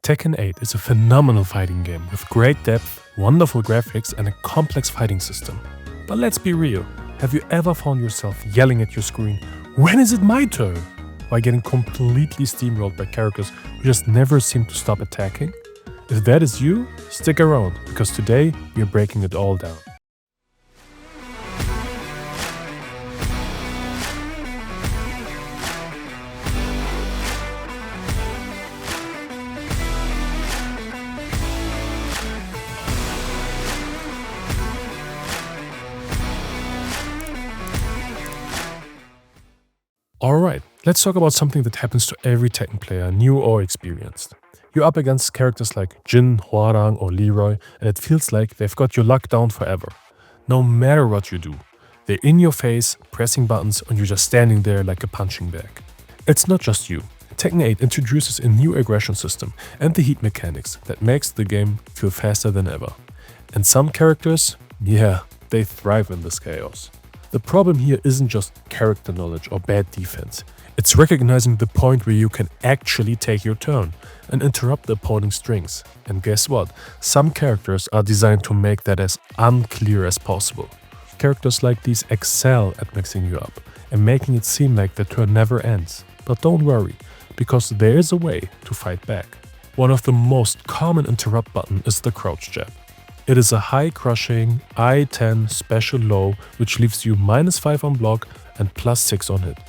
Tekken 8 is a phenomenal fighting game with great depth, wonderful graphics and a complex fighting system. But let's be real, have you ever found yourself yelling at your screen, "When is it my turn?" while getting completely steamrolled by characters who just never seem to stop attacking? If that is you, stick around, because today we are breaking it all down. Alright, let's talk about something that happens to every Tekken player, new or experienced. You're up against characters like Jin, Hwoarang or Leroy, and it feels like they've got you locked down forever. No matter what you do, they're in your face, pressing buttons, and you're just standing there like a punching bag. It's not just you. Tekken 8 introduces a new aggression system and the heat mechanics that makes the game feel faster than ever. And some characters, they thrive in this chaos. The problem here isn't just character knowledge or bad defense. It's recognizing the point where you can actually take your turn and interrupt the opponent's strings. And guess what? Some characters are designed to make that as unclear as possible. Characters like these excel at mixing you up and making it seem like the turn never ends. But don't worry, because there is a way to fight back. One of the most common interrupt button is the crouch jab. It is a high crushing I-10 special low which leaves you -5 on block and +6 on hit.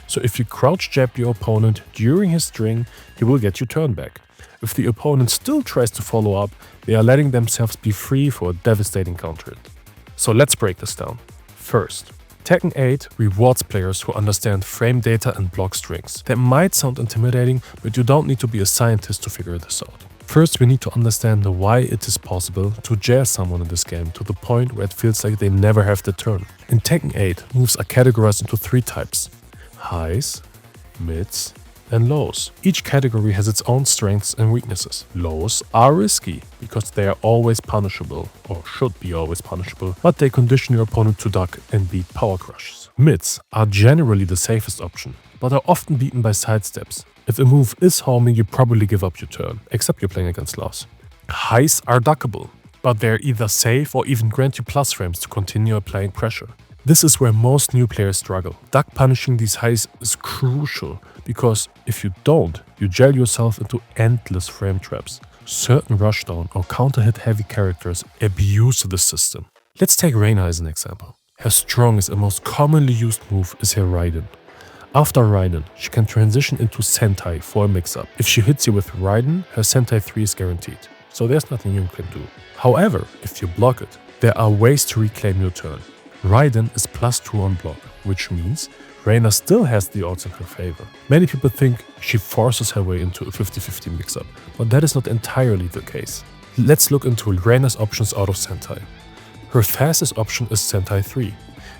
So if you crouch jab your opponent during his string, he will get your turn back. If the opponent still tries to follow up, they are letting themselves be free for a devastating counter hit. So let's break this down. First, Tekken 8 rewards players who understand frame data and block strings. That might sound intimidating, but you don't need to be a scientist to figure this out. First, we need to understand why it is possible to jazz someone in this game to the point where it feels like they never have the turn. In Tekken 8, moves are categorized into 3 types: highs, mids, and lows. Each category has its own strengths and weaknesses. Lows are risky because they are always punishable, or should be always punishable, but they condition your opponent to duck and beat power crushes. Mids are generally the safest option, but are often beaten by sidesteps. If a move is homing, you probably give up your turn, except you're playing against loss. Highs are duckable, but they're either safe or even grant you plus frames to continue applying pressure. This is where most new players struggle. Duck punishing these highs is crucial, because if you don't, you gel yourself into endless frame traps. Certain rushdown or counter hit heavy characters abuse this system. Let's take Reina as an example. Her strongest and most commonly used move is her Raiden. After Raiden, she can transition into Sentai for a mix-up. If she hits you with Raiden, her Sentai 3 is guaranteed, so there's nothing you can do. However, if you block it, there are ways to reclaim your turn. Raiden is +2 on block, which means Reina still has the odds in her favor. Many people think she forces her way into a 50-50 mix-up, but that is not entirely the case. Let's look into Reina's options out of Sentai. Her fastest option is Sentai 3.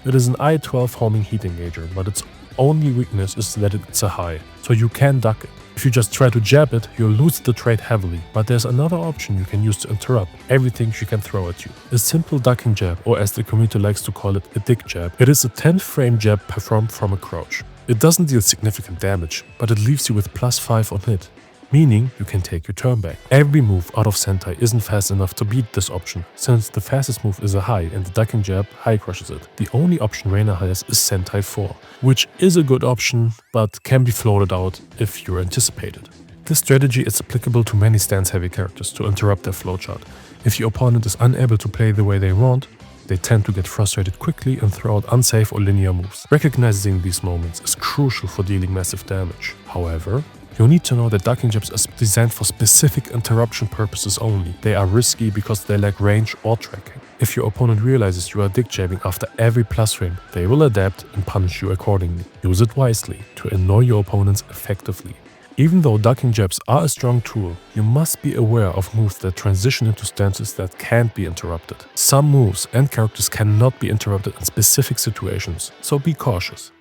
It is an I-12 homing heat engager, but its only weakness is that it's a high, so you can duck it. If you just try to jab it, you'll lose the trade heavily, but there's another option you can use to interrupt everything she can throw at you. A simple ducking jab, or as the community likes to call it, a dick jab. It is a 10-frame jab performed from a crouch. It doesn't deal significant damage, but it leaves you with +5 on hit, meaning you can take your turn back. Every move out of Sentai isn't fast enough to beat this option, since the fastest move is a high and the ducking jab high crushes it. The only option Reina has is Sentai 4, which is a good option, but can be floated out if you're anticipated. This strategy is applicable to many stance-heavy characters to interrupt their flowchart. If your opponent is unable to play the way they want, they tend to get frustrated quickly and throw out unsafe or linear moves. Recognizing these moments is crucial for dealing massive damage. However, you need to know that ducking jabs are designed for specific interruption purposes only. They are risky because they lack range or tracking. If your opponent realizes you are dick jabbing after every plus frame, they will adapt and punish you accordingly. Use it wisely to annoy your opponents effectively. Even though ducking jabs are a strong tool, you must be aware of moves that transition into stances that can't be interrupted. Some moves and characters cannot be interrupted in specific situations, so be cautious.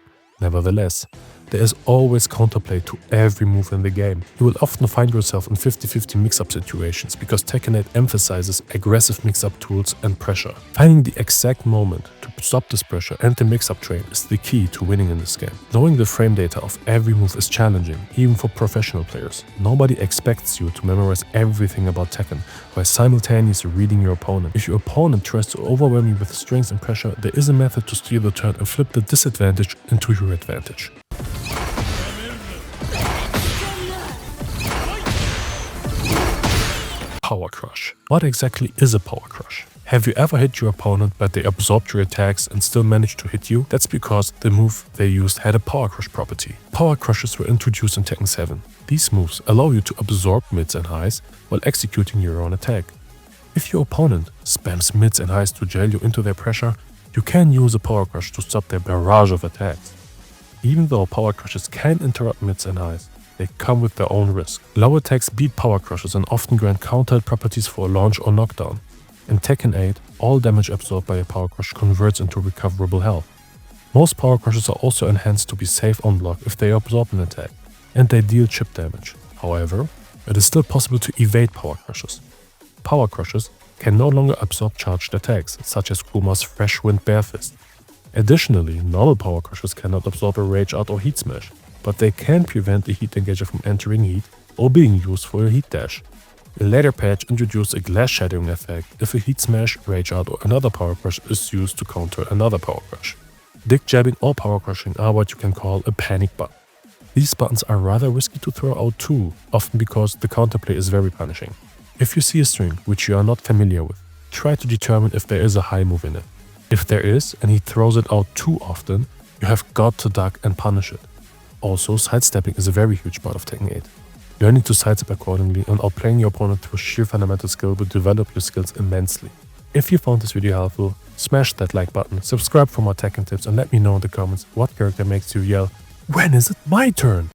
Nevertheless, There is always counterplay to every move in the game. You will often find yourself in 50-50 mix-up situations because Tekken 8 emphasizes aggressive mix-up tools and pressure. Finding the exact moment to stop this pressure and the mix-up train is the key to winning in this game. Knowing the frame data of every move is challenging, even for professional players. Nobody expects you to memorize everything about Tekken while simultaneously reading your opponent. If your opponent tries to overwhelm you with strength and pressure, there is a method to steal the turn and flip the disadvantage into your advantage. Power Crush. What exactly is a Power Crush? Have you ever hit your opponent but they absorbed your attacks and still managed to hit you? That's because the move they used had a Power Crush property. Power Crushes were introduced in Tekken 7. These moves allow you to absorb mids and highs while executing your own attack. If your opponent spams mids and highs to jail you into their pressure, you can use a Power Crush to stop their barrage of attacks. Even though Power Crushes can interrupt mids and highs, they come with their own risk. Low attacks beat Power Crushes and often grant countered properties for a launch or knockdown. In Tekken 8, all damage absorbed by a Power Crush converts into recoverable health. Most Power Crushes are also enhanced to be safe on block if they absorb an attack, and they deal chip damage. However, it is still possible to evade Power Crushes. Power Crushes can no longer absorb charged attacks, such as Kuma's Fresh Wind Bear Fist. Additionally, normal Power Crushes cannot absorb a Rage Art or Heat Smash, but they can prevent the Heat Engager from entering heat or being used for a Heat Dash. A later patch introduced a glass shadowing effect if a Heat Smash, Rage Art or another Power Crush is used to counter another Power Crush. Dick jabbing or Power Crushing are what you can call a panic button. These buttons are rather risky to throw out too, often because the counterplay is very punishing. If you see a string which you are not familiar with, try to determine if there is a high move in it. If there is and he throws it out too often, you have got to duck and punish it. Also, sidestepping is a very huge part of Tekken 8. Learning to sidestep accordingly and outplaying your opponent through sheer fundamental skill will develop your skills immensely. If you found this video helpful, smash that like button, subscribe for more Tekken tips and let me know in the comments what character makes you yell, "When is it my turn?"